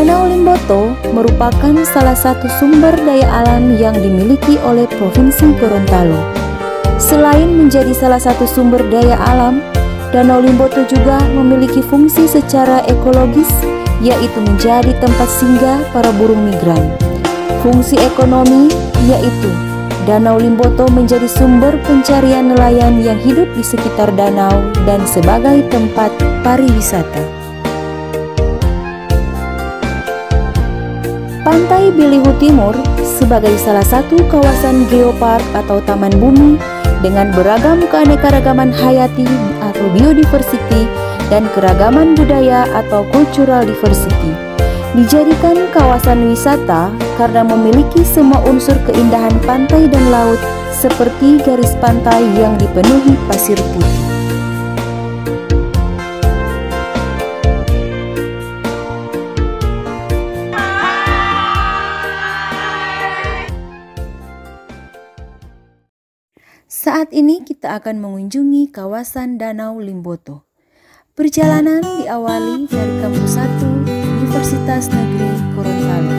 Danau Limboto merupakan salah satu sumber daya alam yang dimiliki oleh Provinsi Gorontalo. Selain menjadi salah satu sumber daya alam, Danau Limboto juga memiliki fungsi secara ekologis, yaitu menjadi tempat singgah para burung migran. Fungsi ekonomi yaitu Danau Limboto menjadi sumber pencarian nelayan yang hidup di sekitar danau dan sebagai tempat pariwisata. Pantai Bilihu Timur sebagai salah satu kawasan geopark atau taman bumi dengan beragam keanekaragaman hayati atau biodiversity dan keragaman budaya atau cultural diversity. Dijadikan kawasan wisata karena memiliki semua unsur keindahan pantai dan laut seperti garis pantai yang dipenuhi pasir putih. Saat ini kita akan mengunjungi kawasan Danau Limboto. Perjalanan diawali dari Kampus 1 Universitas Negeri Gorontalo.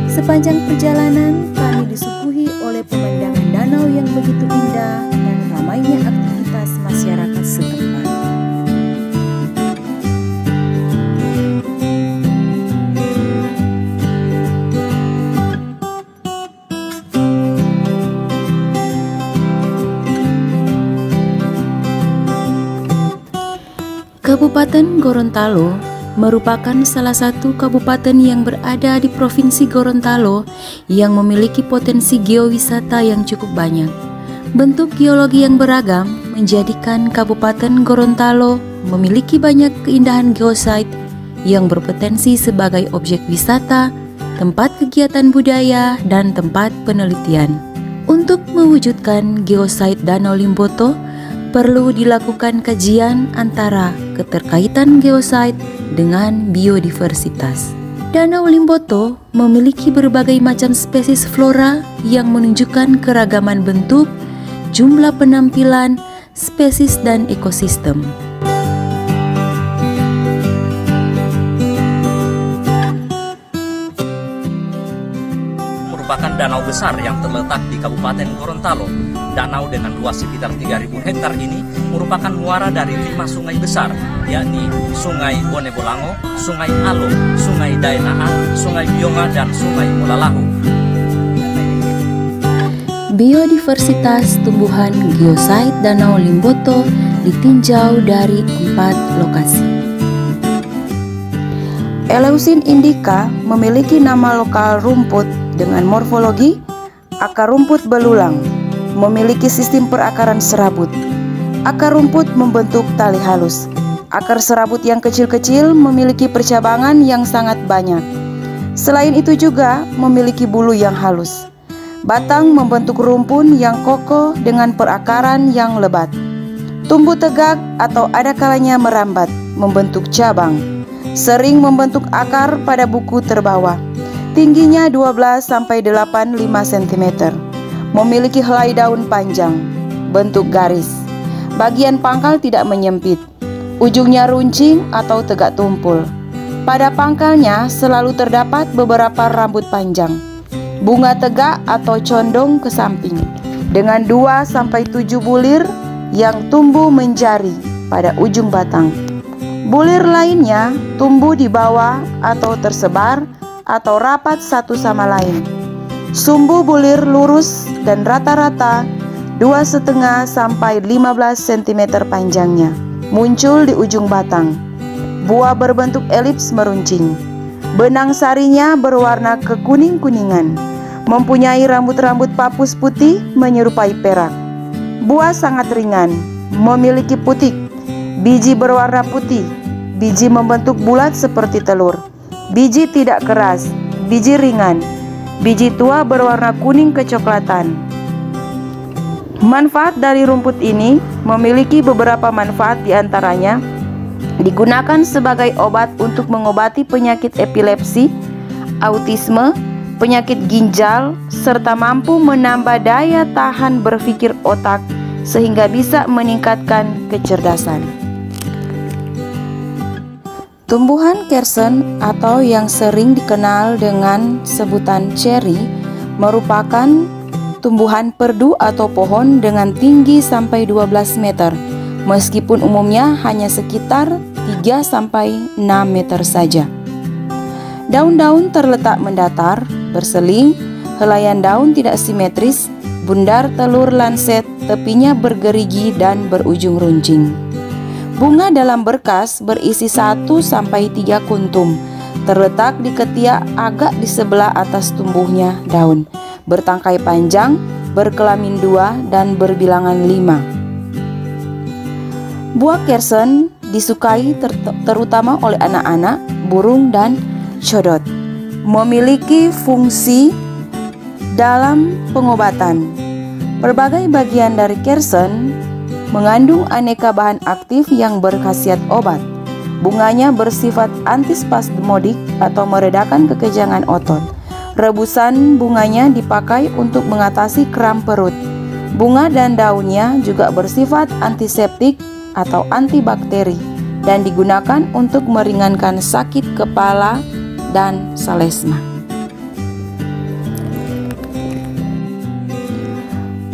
Sepanjang perjalanan kami disuguhi oleh pemandangan danau yang begitu indah dan ramainya aktivitas masyarakat setempat. Kabupaten Gorontalo merupakan salah satu kabupaten yang berada di Provinsi Gorontalo yang memiliki potensi geowisata yang cukup banyak. Bentuk geologi yang beragam menjadikan Kabupaten Gorontalo memiliki banyak keindahan geosite yang berpotensi sebagai objek wisata, tempat kegiatan budaya, dan tempat penelitian. Untuk mewujudkan geosite Danau Limboto, perlu dilakukan kajian antara keterkaitan geosite dengan biodiversitas. Danau Limboto memiliki berbagai macam spesies flora yang menunjukkan keragaman bentuk, jumlah penampilan, spesies, dan ekosistem. Merupakan danau besar yang terletak di Kabupaten Gorontalo. Danau dengan luas sekitar 3.000 hektar ini merupakan muara dari 5 sungai besar, yakni Sungai Bonebolango, Sungai Alo, Sungai Daenaa, Sungai Bionga, dan Sungai Molalahu. Biodiversitas tumbuhan geosite Danau Limboto ditinjau dari 4 lokasi. Eleusin indica memiliki nama lokal rumput dengan morfologi akar rumput belulang, memiliki sistem perakaran serabut. Akar rumput membentuk tali halus. Akar serabut yang kecil-kecil memiliki percabangan yang sangat banyak. Selain itu juga memiliki bulu yang halus. Batang membentuk rumpun yang kokoh dengan perakaran yang lebat. Tumbuh tegak atau ada kalanya merambat, membentuk cabang. Sering membentuk akar pada buku terbawah. Tingginya 12-85 cm. Memiliki helai daun panjang, bentuk garis. Bagian pangkal tidak menyempit. Ujungnya runcing atau tegak tumpul. Pada pangkalnya selalu terdapat beberapa rambut panjang. Bunga tegak atau condong ke samping, dengan 2-7 bulir yang tumbuh menjari pada ujung batang. Bulir lainnya tumbuh di bawah atau tersebar atau rapat satu sama lain. Sumbu bulir lurus dan rata-rata 2,5 sampai 15 cm panjangnya, muncul di ujung batang. Buah berbentuk elips meruncing. Benang sarinya berwarna kekuning-kuningan, mempunyai rambut-rambut papus putih menyerupai perak. Buah sangat ringan, memiliki putik. Biji berwarna putih. Biji membentuk bulat seperti telur. Biji tidak keras, biji ringan. Biji tua berwarna kuning kecoklatan. Manfaat dari rumput ini memiliki beberapa manfaat, diantaranya digunakan sebagai obat untuk mengobati penyakit epilepsi, autisme, penyakit ginjal, serta mampu menambah daya tahan berpikir otak sehingga bisa meningkatkan kecerdasan. Tumbuhan kersen atau yang sering dikenal dengan sebutan cherry merupakan tumbuhan perdu atau pohon dengan tinggi sampai 12 meter, meskipun umumnya hanya sekitar 3-6 meter saja. Daun-daun terletak mendatar, berseling, helaian daun tidak simetris, bundar telur lanset, tepinya bergerigi dan berujung runcing. Bunga dalam berkas berisi 1-3 kuntum, terletak di ketiak agak di sebelah atas tumbuhnya daun, bertangkai panjang, berkelamin 2 dan berbilangan 5. Buah kersen disukai terutama oleh anak-anak, burung dan codot. Memiliki fungsi dalam pengobatan. Berbagai bagian dari kersen mengandung aneka bahan aktif yang berkhasiat obat. Bunganya bersifat antispasmodik atau meredakan kekejangan otot. Rebusan bunganya dipakai untuk mengatasi kram perut. Bunga dan daunnya juga bersifat antiseptik atau antibakteri dan digunakan untuk meringankan sakit kepala dan salesma.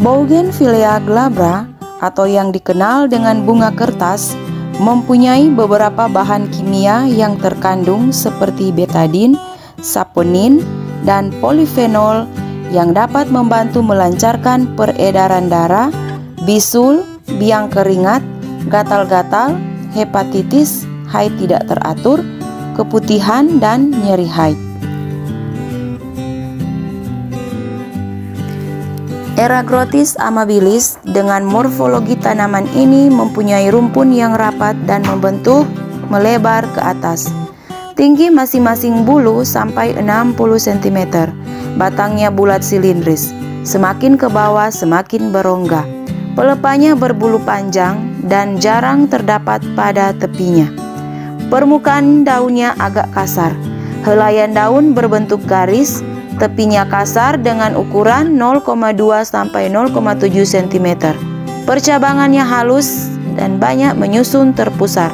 Bougainvillea glabra atau yang dikenal dengan bunga kertas mempunyai beberapa bahan kimia yang terkandung seperti betadin, saponin, dan polifenol yang dapat membantu melancarkan peredaran darah, bisul, biang keringat, gatal-gatal, hepatitis, haid tidak teratur, keputihan, dan nyeri haid. Eragrostis amabilis dengan morfologi tanaman ini mempunyai rumpun yang rapat dan membentuk melebar ke atas. Tinggi masing-masing bulu sampai 60 cm. Batangnya bulat silindris. Semakin ke bawah semakin berongga. Pelepahnya berbulu panjang dan jarang terdapat pada tepinya. Permukaan daunnya agak kasar. Helaian daun berbentuk garis. Tepinya kasar dengan ukuran 0,2 sampai 0,7 cm. Percabangannya halus dan banyak menyusun terpusar.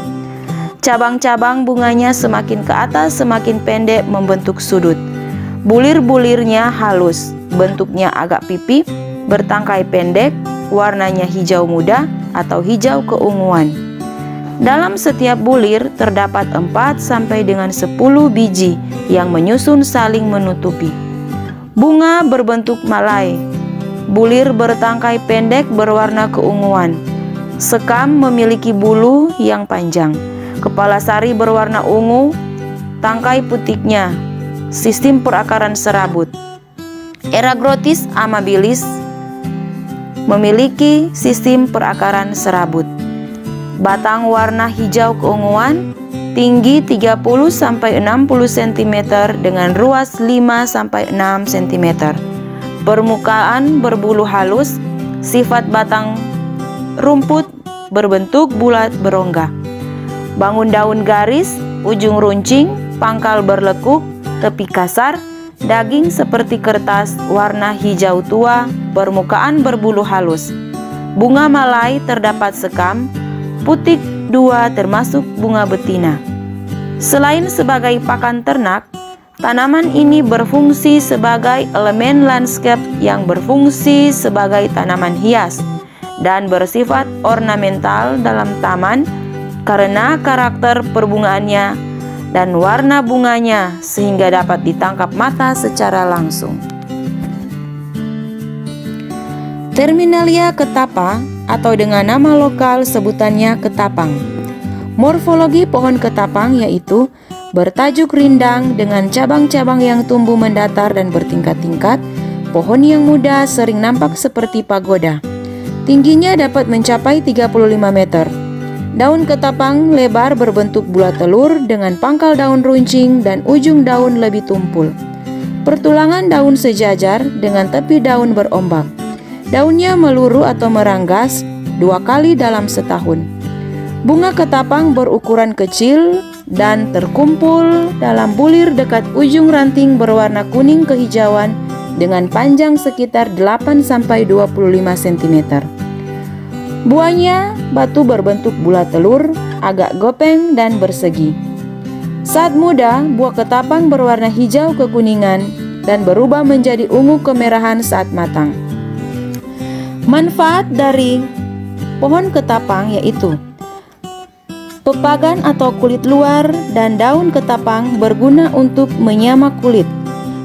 Cabang-cabang bunganya semakin ke atas semakin pendek membentuk sudut. Bulir-bulirnya halus, bentuknya agak pipi, bertangkai pendek, warnanya hijau muda atau hijau keunguan. Dalam setiap bulir terdapat 4 sampai dengan 10 biji yang menyusun saling menutupi. Bunga berbentuk malai. Bulir bertangkai pendek berwarna keunguan. Sekam memiliki bulu yang panjang. Kepala sari berwarna ungu. Tangkai putiknya. Sistem perakaran serabut. Eragrostis amabilis memiliki sistem perakaran serabut. Batang warna hijau keunguan. Tinggi 30-60 cm dengan ruas 5-6 cm. Permukaan berbulu halus. Sifat batang rumput berbentuk bulat berongga. Bangun daun garis, ujung runcing, pangkal berlekuk, tepi kasar, daging seperti kertas, warna hijau tua, permukaan berbulu halus. Bunga malai terdapat sekam, putik 2 termasuk bunga betina. Selain sebagai pakan ternak, tanaman ini berfungsi sebagai elemen landscape yang berfungsi sebagai tanaman hias dan bersifat ornamental dalam taman karena karakter perbungaannya dan warna bunganya sehingga dapat ditangkap mata secara langsung. Terminalia ketapa atau dengan nama lokal sebutannya ketapang. Morfologi pohon ketapang yaitu bertajuk rindang dengan cabang-cabang yang tumbuh mendatar dan bertingkat-tingkat. Pohon yang muda sering nampak seperti pagoda. Tingginya dapat mencapai 35 meter. Daun ketapang lebar berbentuk bulat telur dengan pangkal daun runcing dan ujung daun lebih tumpul. Pertulangan daun sejajar dengan tepi daun berombak. Daunnya meluru atau meranggas 2 kali dalam setahun. Bunga ketapang berukuran kecil dan terkumpul dalam bulir dekat ujung ranting berwarna kuning kehijauan dengan panjang sekitar 8-25 cm. Buahnya batu berbentuk bulat telur, agak gopeng dan bersegi. Saat muda, buah ketapang berwarna hijau kekuningan dan berubah menjadi ungu kemerahan saat matang. Manfaat dari pohon ketapang yaitu pepagan atau kulit luar dan daun ketapang berguna untuk menyamak kulit,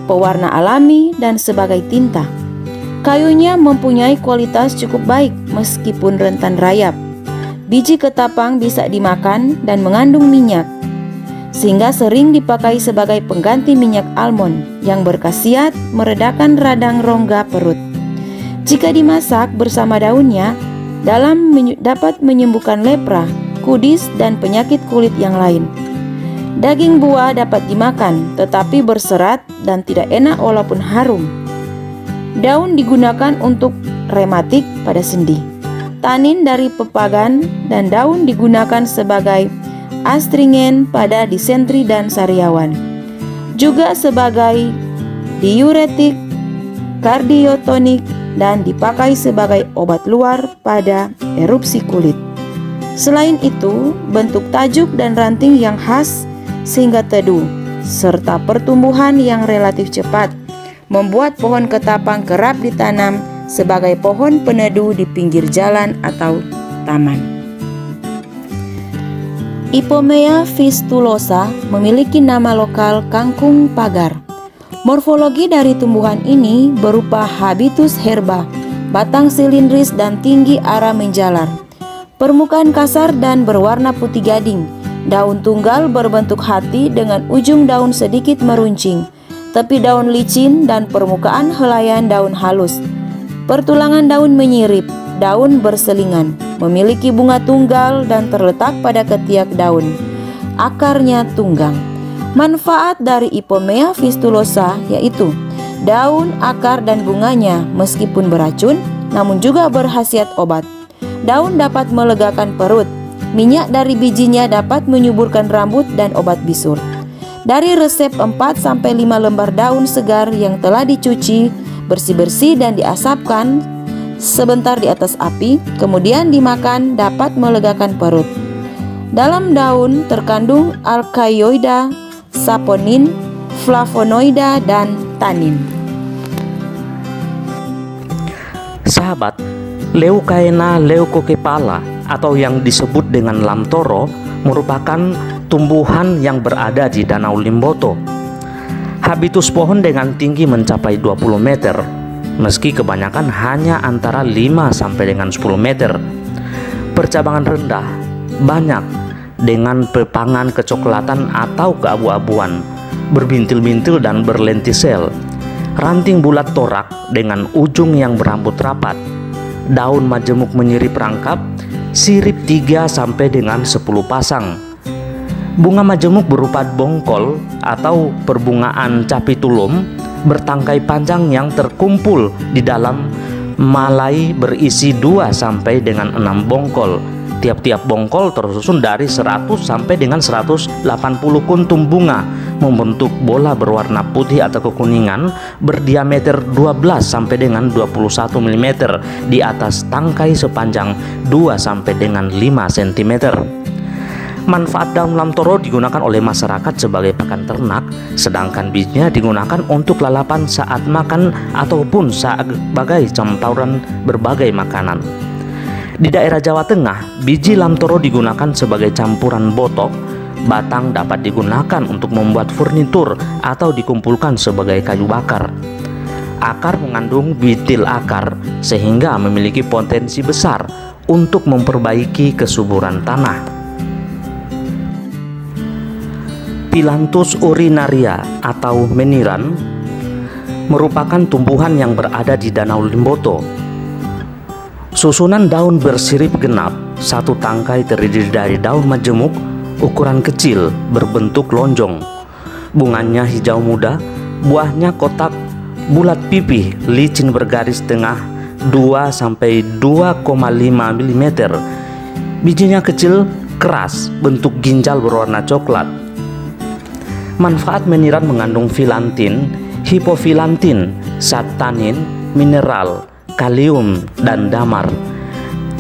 pewarna alami, dan sebagai tinta. Kayunya mempunyai kualitas cukup baik meskipun rentan rayap. Biji ketapang bisa dimakan dan mengandung minyak, sehingga sering dipakai sebagai pengganti minyak almond yang berkhasiat meredakan radang rongga perut. Jika dimasak bersama daunnya, dapat menyembuhkan lepra, kudis, dan penyakit kulit yang lain. Daging buah dapat dimakan, tetapi berserat dan tidak enak walaupun harum. Daun digunakan untuk rematik pada sendi. Tanin dari pepagan dan daun digunakan sebagai astringen pada disentri dan sariawan, juga sebagai diuretik, kardiotonik, dan dipakai sebagai obat luar pada erupsi kulit. Selain itu, bentuk tajuk dan ranting yang khas sehingga teduh, serta pertumbuhan yang relatif cepat, membuat pohon ketapang kerap ditanam sebagai pohon peneduh di pinggir jalan atau taman. Ipomoea fistulosa memiliki nama lokal kangkung pagar. Morfologi dari tumbuhan ini berupa habitus herba, batang silindris dan tinggi arah menjalar. Permukaan kasar dan berwarna putih gading. Daun tunggal berbentuk hati dengan ujung daun sedikit meruncing, tepi daun licin dan permukaan helaian daun halus. Pertulangan daun menyirip, daun berselingan, memiliki bunga tunggal dan terletak pada ketiak daun. Akarnya tunggang. Manfaat dari Ipomoea fistulosa yaitu daun, akar, dan bunganya meskipun beracun, namun juga berkhasiat obat. Daun dapat melegakan perut. Minyak dari bijinya dapat menyuburkan rambut dan obat bisur. Dari resep 4-5 lembar daun segar yang telah dicuci bersih-bersih dan diasapkan sebentar di atas api, kemudian dimakan dapat melegakan perut. Dalam daun terkandung alkaloida, saponin, flavonoida, dan tanin. Sahabat, Leucaena leucokepala atau yang disebut dengan lamtoro merupakan tumbuhan yang berada di Danau Limboto. Habitus pohon dengan tinggi mencapai 20 meter, meski kebanyakan hanya antara 5 sampai dengan 10 meter. Percabangan rendah, banyak, dengan pepangan kecoklatan atau keabu-abuan, berbintil-bintil dan berlentisel. Ranting bulat torak dengan ujung yang berambut rapat. Daun majemuk menyirip rangkap, sirip 3 sampai dengan 10 pasang. Bunga majemuk berupa bongkol atau perbungaan capitulum bertangkai panjang yang terkumpul di dalam malai berisi 2 sampai dengan 6 bongkol. Tiap-tiap bongkol tersusun dari 100 sampai dengan 180 kuntum bunga membentuk bola berwarna putih atau kekuningan berdiameter 12 sampai dengan 21 mm di atas tangkai sepanjang 2 sampai dengan 5 cm. Manfaat daun lamtoro digunakan oleh masyarakat sebagai pakan ternak, sedangkan bijinya digunakan untuk lalapan saat makan ataupun sebagai campuran berbagai makanan. Di daerah Jawa Tengah, biji lamtoro digunakan sebagai campuran botok. Batang dapat digunakan untuk membuat furnitur atau dikumpulkan sebagai kayu bakar. Akar mengandung bitil akar sehingga memiliki potensi besar untuk memperbaiki kesuburan tanah. Phyllanthus urinaria atau meniran merupakan tumbuhan yang berada di Danau Limboto. Susunan daun bersirip genap, satu tangkai terdiri dari daun majemuk ukuran kecil berbentuk lonjong. Bunganya hijau muda, buahnya kotak bulat pipih, licin bergaris tengah 2 sampai 2,5 mm. Bijinya kecil, keras, bentuk ginjal berwarna coklat. Manfaat meniran mengandung filantin, hipofilantin, zat tanin, mineral, kalium, dan damar.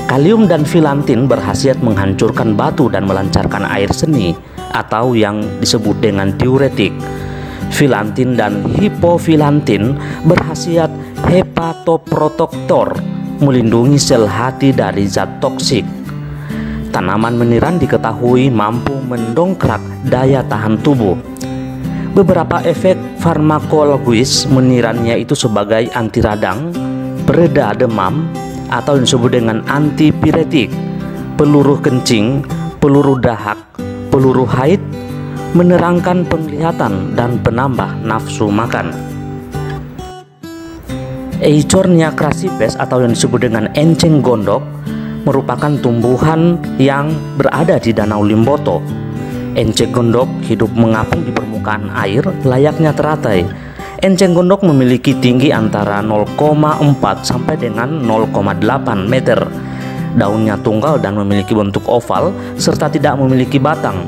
Kalium dan filantin berkhasiat menghancurkan batu dan melancarkan air seni atau yang disebut dengan diuretik. Filantin dan hipofilantin berkhasiat hepatoprotektor, melindungi sel hati dari zat toksik. Tanaman meniran diketahui mampu mendongkrak daya tahan tubuh. Beberapa efek farmakologis meniran yaitu sebagai anti radang, pereda demam atau yang disebut dengan antipiretik, peluru kencing, peluru dahak, peluru haid, menerangkan penglihatan dan penambah nafsu makan. Eichhornia crassipes atau yang disebut dengan enceng gondok merupakan tumbuhan yang berada di Danau Limboto. Enceng gondok hidup mengapung di permukaan air layaknya teratai. Enceng gondok memiliki tinggi antara 0,4 sampai dengan 0,8 meter. Daunnya tunggal dan memiliki bentuk oval serta tidak memiliki batang.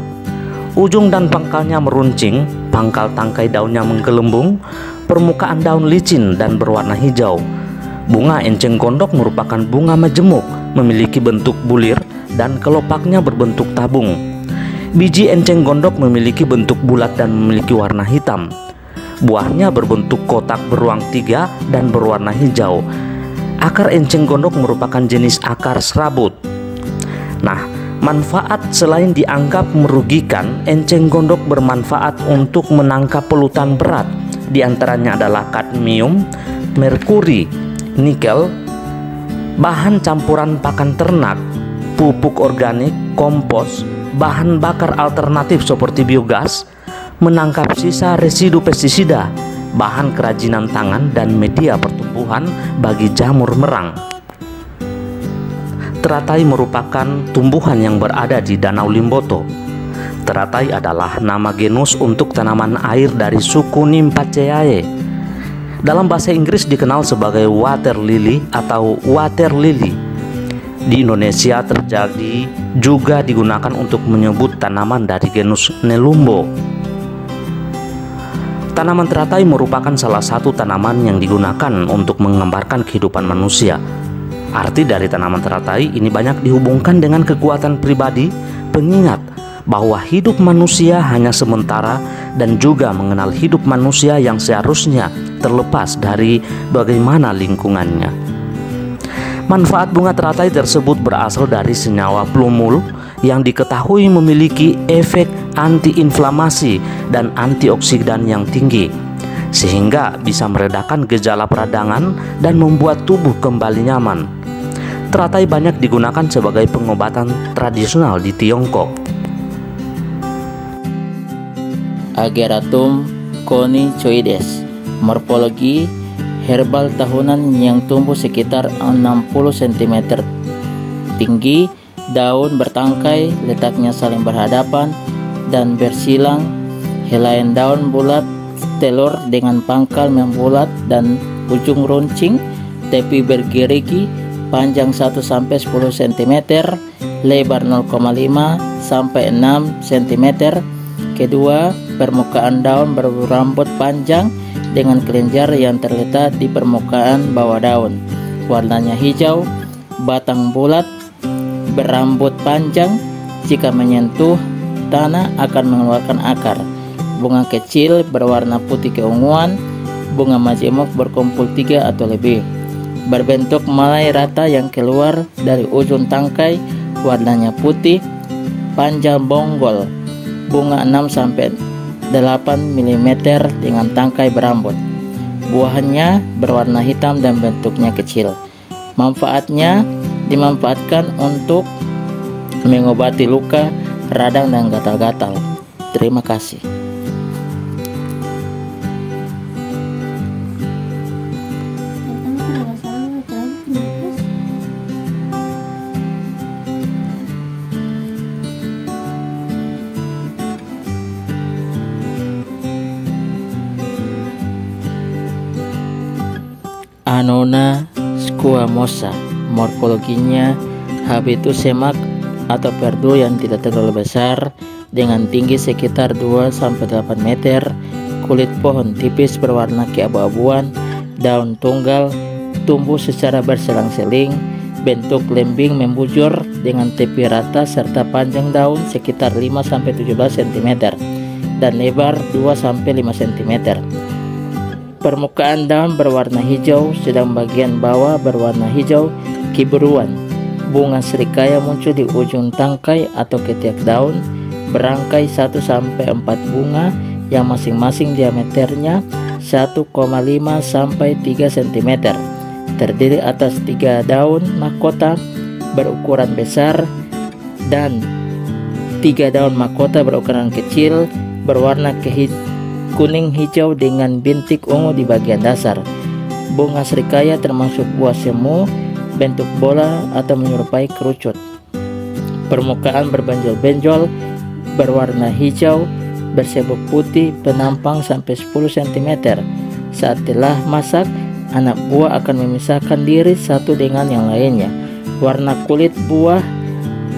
Ujung dan pangkalnya meruncing, pangkal tangkai daunnya menggelembung, permukaan daun licin dan berwarna hijau. Bunga enceng gondok merupakan bunga majemuk, memiliki bentuk bulir dan kelopaknya berbentuk tabung. Biji enceng gondok memiliki bentuk bulat dan memiliki warna hitam. Buahnya berbentuk kotak beruang 3 dan berwarna hijau. Akar enceng gondok merupakan jenis akar serabut. Nah, manfaat selain dianggap merugikan, enceng gondok bermanfaat untuk menangkap polutan berat. Di antaranya adalah kadmium, merkuri, nikel, bahan campuran pakan ternak, pupuk organik, kompos, bahan bakar alternatif seperti biogas, menangkap sisa residu pestisida, bahan kerajinan tangan, dan media pertumbuhan bagi jamur merang. Teratai merupakan tumbuhan yang berada di Danau Limboto. Teratai adalah nama genus untuk tanaman air dari suku Nymphaceae. Dalam bahasa Inggris dikenal sebagai water lily atau water lily. Di Indonesia terjadi juga digunakan untuk menyebut tanaman dari genus Nelumbo. Tanaman teratai merupakan salah satu tanaman yang digunakan untuk menggambarkan kehidupan manusia. Arti dari tanaman teratai ini banyak dihubungkan dengan kekuatan pribadi, pengingat bahwa hidup manusia hanya sementara dan juga mengenal hidup manusia yang seharusnya terlepas dari bagaimana lingkungannya. Manfaat bunga teratai tersebut berasal dari senyawa plumul yang diketahui memiliki efek antiinflamasi dan antioksidan yang tinggi, sehingga bisa meredakan gejala peradangan dan membuat tubuh kembali nyaman. Teratai banyak digunakan sebagai pengobatan tradisional di Tiongkok. Ageratum conicoides, morfologi herbal tahunan yang tumbuh sekitar 60 cm tinggi, daun bertangkai, letaknya saling berhadapan dan bersilang, helaian daun bulat telur dengan pangkal membulat dan ujung runcing, tepi bergerigi, panjang 1-10 cm, lebar 0,5 sampai 6 cm. Kedua, permukaan daun berambut panjang dengan kelenjar yang terletak di permukaan bawah daun. Warnanya hijau, batang bulat, berambut panjang. Jika menyentuh tanah akan mengeluarkan akar. Bunga kecil berwarna putih keunguan. Bunga majemuk berkumpul 3 atau lebih. Berbentuk malai rata yang keluar dari ujung tangkai. Warnanya putih, panjang bonggol. Bunga 6-8 mm dengan tangkai berambut. Buahnya berwarna hitam dan bentuknya kecil. Manfaatnya dimanfaatkan untuk mengobati luka, radang, dan gatal-gatal. Terima kasih. Annona squamosa, morfologinya habitus semak atau perdu yang tidak terlalu besar dengan tinggi sekitar 2-8 meter, kulit pohon tipis berwarna keabu-abuan, daun tunggal, tumbuh secara berselang-seling, bentuk lembing membujur dengan tepi rata serta panjang daun sekitar 5-17 cm dan lebar 2-5 cm. Permukaan daun berwarna hijau, sedang bagian bawah berwarna hijau kebiruan. Bunga serikaya muncul di ujung tangkai atau ketiak daun, berangkai 1-4 bunga yang masing-masing diameternya 1,5 sampai 3 cm. Terdiri atas 3 daun mahkota berukuran besar dan 3 daun mahkota berukuran kecil berwarna kuning hijau dengan bintik ungu di bagian dasar. Bunga serikaya termasuk buah semu, bentuk bola atau menyerupai kerucut. Permukaan berbenjol-benjol, berwarna hijau, bersebut putih, penampang sampai 10 cm. Saat telah masak, anak buah akan memisahkan diri satu dengan yang lainnya. Warna kulit buah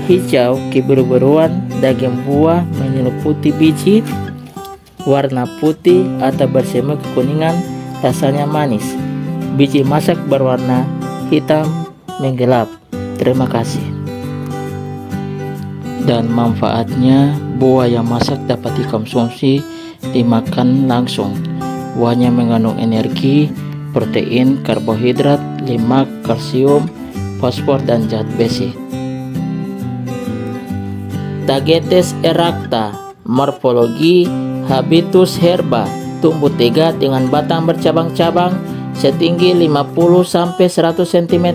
hijau kebiru-biruan, daging buah menyerupai biji, warna putih atau bersemu kekuningan, rasanya manis. Biji masak berwarna hitam menggelap. Terima kasih. Dan manfaatnya, buah yang masak dapat dikonsumsi, dimakan langsung. Buahnya mengandung energi, protein, karbohidrat, lemak, kalsium, fosfor, dan zat besi. Tagetes erecta, morfologi Habitus herba, tumbuh tegak dengan batang bercabang-cabang setinggi 50-100 cm,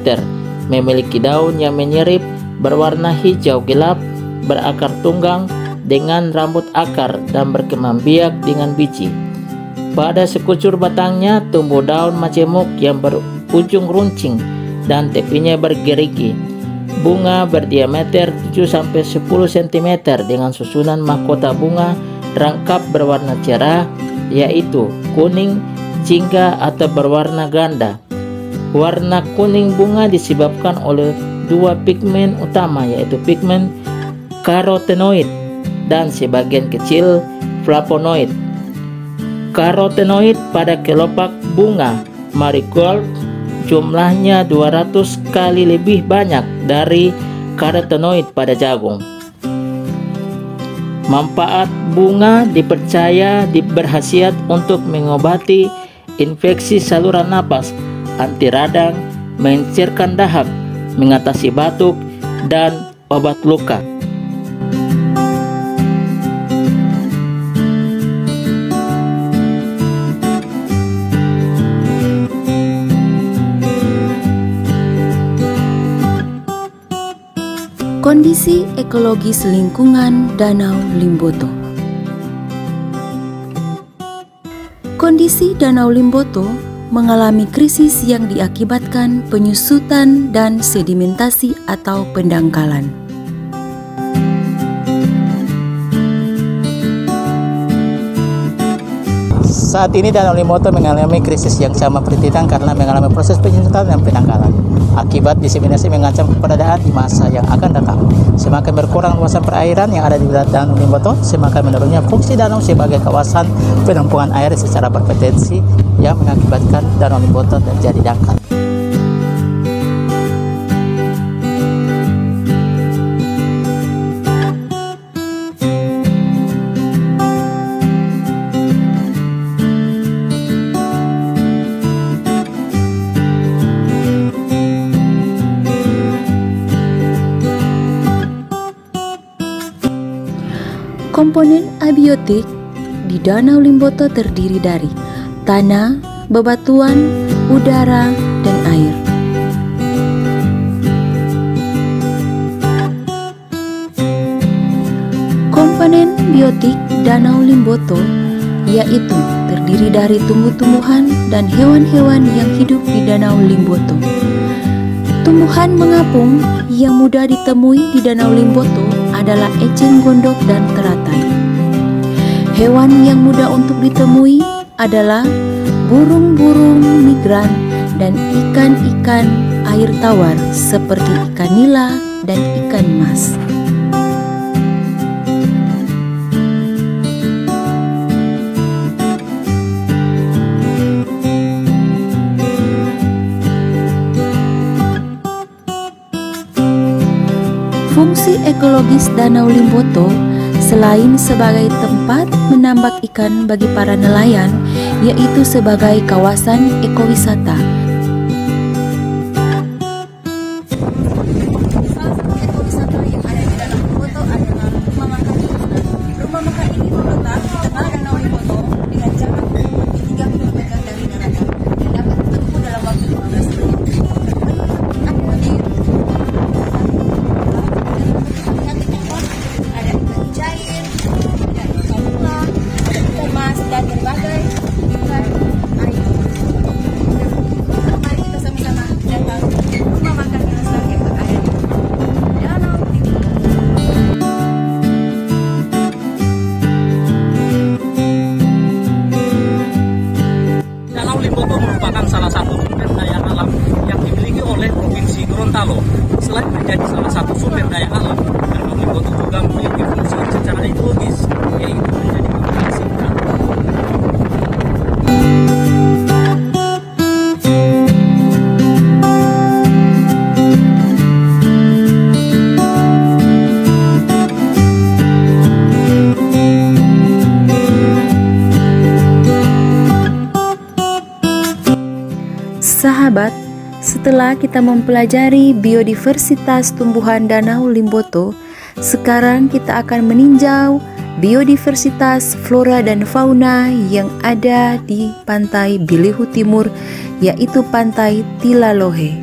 memiliki daun yang menyerip, berwarna hijau gelap, berakar tunggang dengan rambut akar dan berkembang biak dengan biji. Pada sekucur batangnya tumbuh daun majemuk yang berujung runcing dan tepinya bergerigi. Bunga berdiameter 7-10 cm dengan susunan mahkota bunga rangkap berwarna cerah, yaitu kuning, jingga atau berwarna ganda. Warna kuning bunga disebabkan oleh 2 pigmen utama, yaitu pigmen karotenoid dan sebagian kecil flavonoid. Karotenoid pada kelopak bunga marigold jumlahnya 200 kali lebih banyak dari karotenoid pada jagung. Manfaat bunga dipercaya berkhasiat untuk mengobati infeksi saluran napas, anti radang, mencerahkan dahak, mengatasi batuk, dan obat luka. Kondisi ekologis lingkungan Danau Limboto. Kondisi Danau Limboto mengalami krisis yang diakibatkan penyusutan dan sedimentasi atau pendangkalan. Saat ini Danau Limboto mengalami krisis yang sama seperti Tidang karena mengalami proses penyusutan dan pendangkalan. Akibat diseminasi mengancam keberadaan di masa yang akan datang. Semakin berkurang luasan perairan yang ada di wilayah Danau Limboto, semakin menurunnya fungsi danau sebagai kawasan penampungan air secara berpotensi yang mengakibatkan Danau Limboto terjadi dangkal. Komponen abiotik di Danau Limboto terdiri dari tanah, bebatuan, udara, dan air. Komponen biotik Danau Limboto yaitu terdiri dari tumbuh-tumbuhan dan hewan-hewan yang hidup di Danau Limboto. Tumbuhan mengapung yang mudah ditemui di Danau Limboto adalah eceng gondok dan teratai. Hewan yang mudah untuk ditemui adalah burung-burung migran dan ikan-ikan air tawar seperti ikan nila dan ikan mas. Fungsi ekologis Danau Limboto selain sebagai tempat menambak ikan bagi para nelayan, yaitu sebagai kawasan ekowisata. Danau Limboto merupakan salah satu sumber daya alam yang dimiliki oleh Provinsi Gorontalo. Selain menjadi salah satu sumber daya alam, Danau Limboto juga memiliki fungsi secara ekologis, yaitu menjadi populasi ikan. Sahabat, setelah kita mempelajari biodiversitas tumbuhan Danau Limboto, sekarang kita akan meninjau biodiversitas flora dan fauna yang ada di Pantai Bilihu Timur, yaitu Pantai Tilalohe.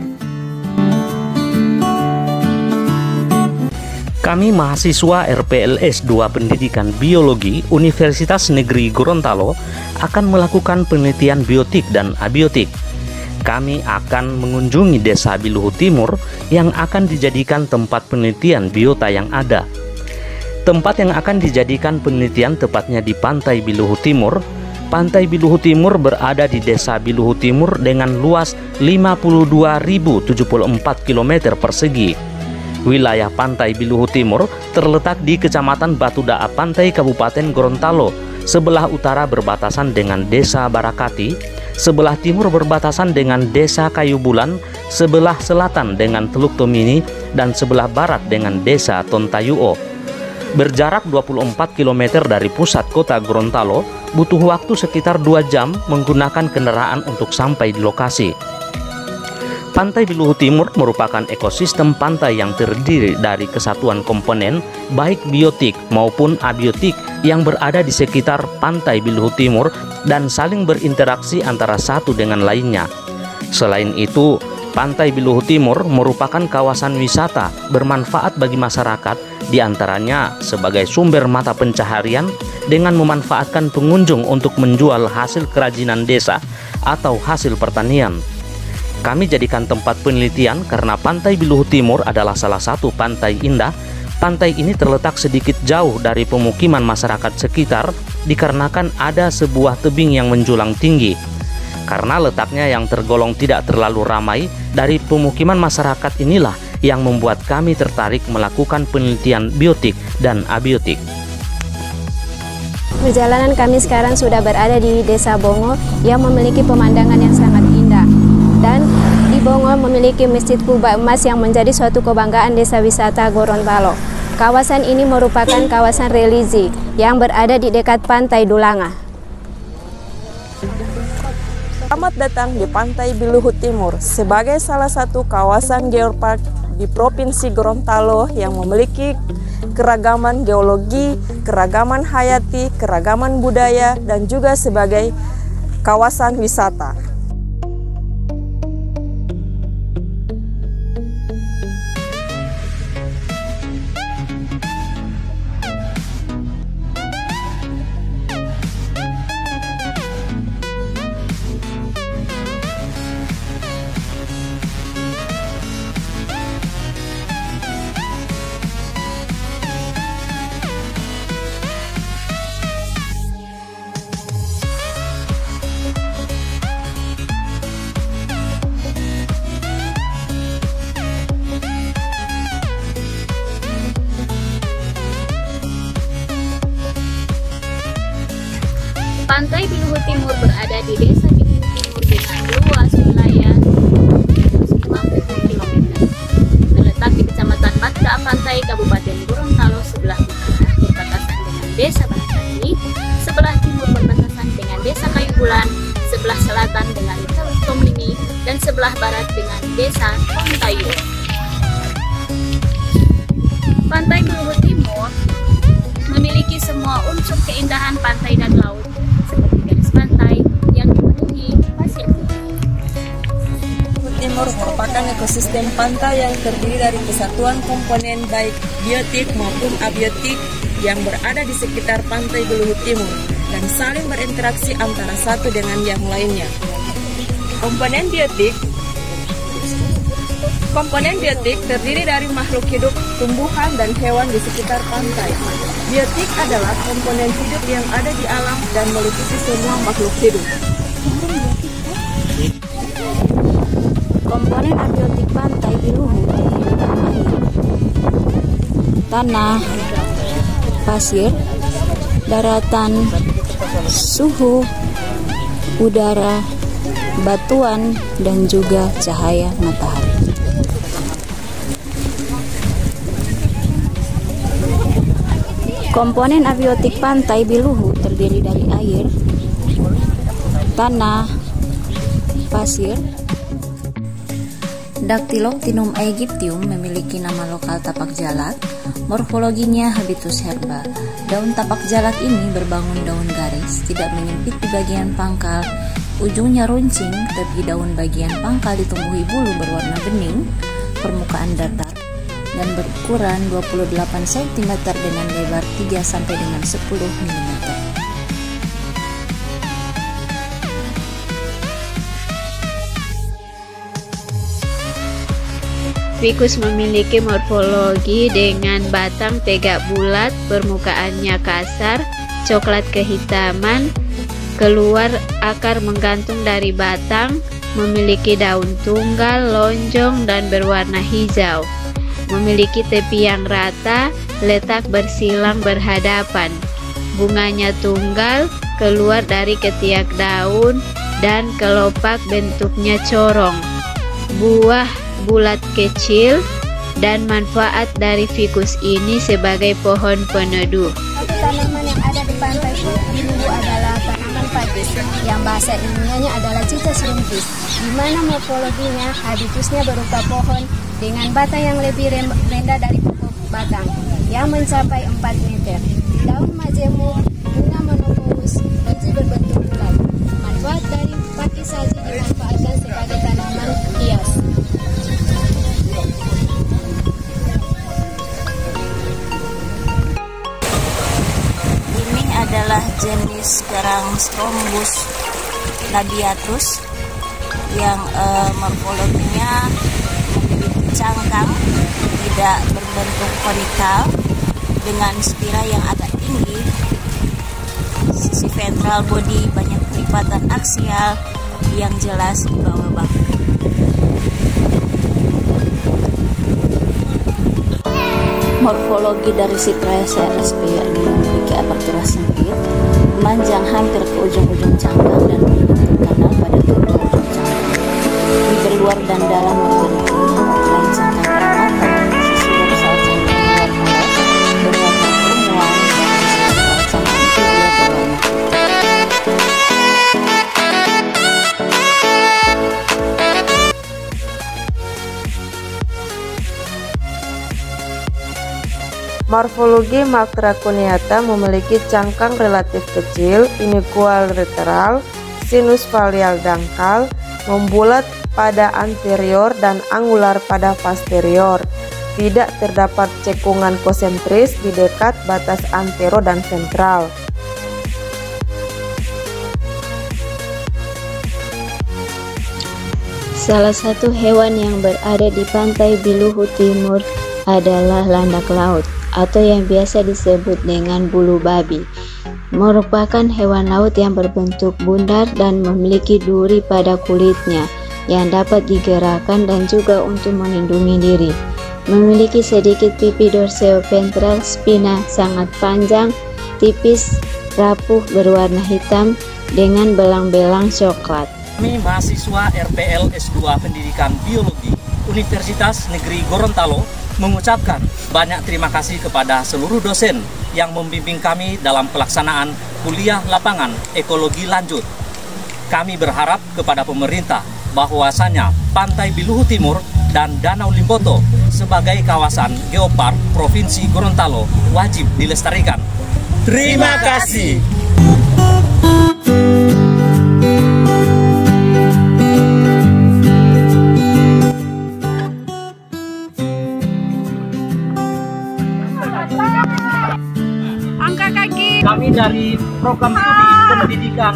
Kami mahasiswa RPLS 2 Pendidikan Biologi Universitas Negeri Gorontalo akan melakukan penelitian biotik dan abiotik. Kami akan mengunjungi Desa Bilihu Timur yang akan dijadikan tempat penelitian biota yang ada. Tempat yang akan dijadikan penelitian tepatnya di Pantai Bilihu Timur. Pantai Bilihu Timur berada di Desa Bilihu Timur dengan luas 52.074 km persegi. Wilayah Pantai Bilihu Timur terletak di Kecamatan Batu Daa Pantai Kabupaten Gorontalo. Sebelah utara berbatasan dengan Desa Barakati, sebelah timur berbatasan dengan Desa Kayu Bulan, sebelah selatan dengan Teluk Tomini, dan sebelah barat dengan Desa Tontayuo. Berjarak 24 km dari pusat kota Gorontalo, butuh waktu sekitar 2 jam menggunakan kendaraan untuk sampai di lokasi. Pantai Bilihu Timur merupakan ekosistem pantai yang terdiri dari kesatuan komponen baik biotik maupun abiotik yang berada di sekitar Pantai Bilihu Timur dan saling berinteraksi antara satu dengan lainnya. Selain itu, Pantai Bilihu Timur merupakan kawasan wisata bermanfaat bagi masyarakat, diantaranya sebagai sumber mata pencaharian dengan memanfaatkan pengunjung untuk menjual hasil kerajinan desa atau hasil pertanian. Kami jadikan tempat penelitian karena Pantai Bilihu Timur adalah salah satu pantai indah. Pantai ini terletak sedikit jauh dari pemukiman masyarakat sekitar dikarenakan ada sebuah tebing yang menjulang tinggi. Karena letaknya yang tergolong tidak terlalu ramai, dari pemukiman masyarakat inilah yang membuat kami tertarik melakukan penelitian biotik dan abiotik. Perjalanan kami sekarang sudah berada di Desa Bongo yang memiliki pemandangan yang sangat indah. Dan di Bongo memiliki Masjid Kuba Emas yang menjadi suatu kebanggaan desa wisata Gorontalo. Kawasan ini merupakan kawasan religi yang berada di dekat Pantai Dulanga. Selamat datang di Pantai Bilihu Timur sebagai salah satu kawasan geopark di Provinsi Gorontalo yang memiliki keragaman geologi, keragaman hayati, keragaman budaya, dan juga sebagai kawasan wisata. Pantai Bilihu Timur berada di Desa Bilihu Timur dengan luas wilayah 90 km. Terletak di Kecamatan Batu Daa Pantai, Kabupaten dengan Tomini dan sebelah barat dengan Desa Kontayu. Pantai Beluhut Timur memiliki semua unsur keindahan pantai dan laut seperti garis pantai yang dipenuhi pasir putih. Beluhut Timur merupakan ekosistem pantai yang terdiri dari kesatuan komponen baik biotik maupun abiotik yang berada di sekitar pantai Beluhut Timur dan saling berinteraksi antara satu dengan yang lainnya. Komponen biotik terdiri dari makhluk hidup, tumbuhan, dan hewan di sekitar pantai. Biotik adalah komponen hidup yang ada di alam dan meliputi semua makhluk hidup. Komponen abiotik pantai Beluhut terdiri dari air, tanah, pasir, daratan, suhu, udara, batuan, dan juga cahaya matahari. Komponen abiotik pantai Beluhut terdiri dari air, tanah, pasir. Dactyloctinum aegyptium memiliki nama lokal tapak jalak, morfologinya habitus herba. Daun tapak jalak ini berbangun daun garis, tidak menyempit di bagian pangkal, ujungnya runcing, tepi daun bagian pangkal ditumbuhi bulu berwarna bening, permukaan datar, dan berukuran 28 cm dengan lebar 3 sampai dengan 10 mm. Ficus memiliki morfologi dengan batang tegak bulat, permukaannya kasar, coklat kehitaman, keluar akar menggantung dari batang, memiliki daun tunggal, lonjong, dan berwarna hijau. Memiliki tepi yang rata, letak bersilang berhadapan. Bunganya tunggal, keluar dari ketiak daun, dan kelopak bentuknya corong. Buah bulat kecil, dan manfaat dari ficus ini sebagai pohon peneduh. Tanaman yang ada di pantai Beluhut adalah tanaman pakis, yang bahasa ilmiahnya adalah Citrus rumpis, di mana morfologinya habitusnya berupa pohon dengan batang yang lebih rendah dari pokok batang, yang mencapai 4 meter. Daun majemuk, bunga monoporus, biji berbentuk bulat. Manfaat dari pakis saji dimanfaatkan sebagai tanaman hias. Adalah jenis garang Strombus labiatus yang morfologinya memiliki cangkang tidak berbentuk konikal dengan spira yang agak tinggi, sisi ventral body banyak kelipatan aksial yang jelas di bawah bahu. Morfologi dari Citraea sp yakni memiliki apertura sempit, memanjang hampir ke ujung-ujung cangkang dan membentuk kanal pada kedua ujung cangkang. Di berluar dan dalam memiliki outline cangkang permata, sisi dorsal cangkang berwarna les, berwarna permuaan, dan sisi ventral cangkang itu dia berwarna putih. Morfologi Macraconiata memiliki cangkang relatif kecil, inigual lateral, sinus falial dangkal, membulat pada anterior dan angular pada posterior. Tidak terdapat cekungan konsentris di dekat batas antero dan ventral. Salah satu hewan yang berada di pantai Beluhut Timur adalah landak laut, atau yang biasa disebut dengan bulu babi. Merupakan hewan laut yang berbentuk bundar dan memiliki duri pada kulitnya yang dapat digerakkan dan juga untuk melindungi diri. Memiliki sedikit pipi dorseo-ventral, spina sangat panjang, tipis, rapuh, berwarna hitam dengan belang-belang coklat. Kami mahasiswa RPL S2 Pendidikan Biologi Universitas Negeri Gorontalo mengucapkan banyak terima kasih kepada seluruh dosen yang membimbing kami dalam pelaksanaan kuliah lapangan ekologi lanjut. Kami berharap kepada pemerintah bahwasanya Pantai Biluhu Timur dan Danau Limboto sebagai kawasan geopark Provinsi Gorontalo wajib dilestarikan. Terima kasih. Angkat kaki. Kami dari program studi pendidikan.